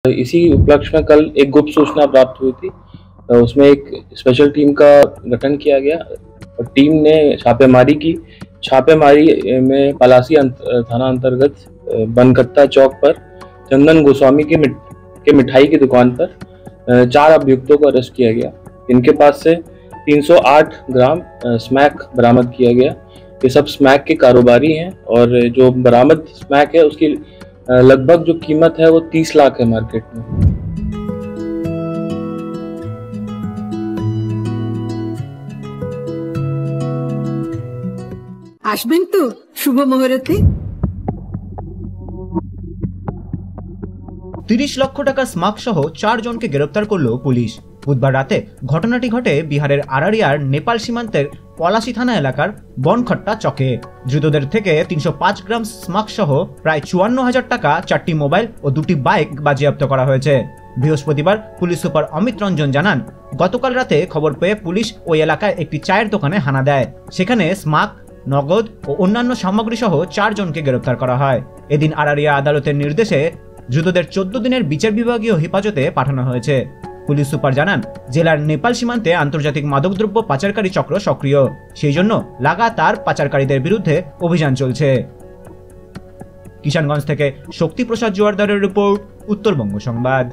इसी उपलक्ष्य में कल एक गुप्त सूचना प्राप्त हुई थी। उसमें एक स्पेशल टीम का गठन किया गया और टीम ने छापेमारी की। छापेमारी में पलासी थाना अंतर्गत बनकट्टा चौक पर चंदन गोस्वामी के मिठाई की दुकान पर 4 अभियुक्तों को अरेस्ट किया गया। इनके पास से 308 ग्राम स्मैक बरामद किया गया। ये सब स्मैक के कारोबारी हैं और जो बरामद स्मैक है उसकी लगभग जो कीमत है वो 30 लाख है मार्केट में। আসবেন তো শুভ মুহূর্তে। 30 লক্ষ টাকা স্মাক সহ 4 জনকে গ্রেপ্তার করল পুলিশ। বুধবার রাতে ঘটনাটি ঘটে বিহারের আরারিয়ার নেপাল সীমান্তের পলাশী থানা এলাকার বনখট্টা চকে। ধৃতদের থেকে 305 গ্রাম স্মাক সহ প্রায় 54,000 টাকা, 4টি মোবাইল ও 2টি বাইক বাজেয়াপ্ত করা হয়েছে। বৃহস্পতিবার পুলিশ সুপার অমিত রঞ্জন জানান, গতকাল রাতে খবর পেয়ে পুলিশ ওই এলাকায় একটি চায়ের দোকানে হানা দেয়। সেখানে স্মাক, নগদ ও অন্যান্য সামগ্রী সহ 4 জনকে গ্রেপ্তার করা হয়। এদিন আরারিয়া আদালতের নির্দেশে ধৃতদের 14 দিনের বিচার বিভাগীয় হেফাজতে পাঠানো হয়েছে। পুলিশ সুপার জানান, জেলার নেপাল সীমান্তে আন্তর্জাতিক মাদকদ্রব্য পাচারকারী চক্র সক্রিয়, সেই জন্য লাগাতার পাচারকারীদের বিরুদ্ধে অভিযান চলছে। কিষানগঞ্জ থেকে শক্তিপ্রসাদ জোয়ারদারের রিপোর্ট, উত্তরবঙ্গ সংবাদ।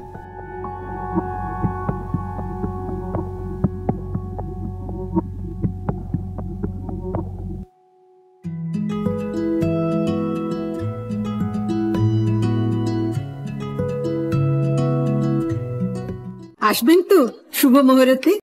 আসবেন তো শুভ মুহূর্তে।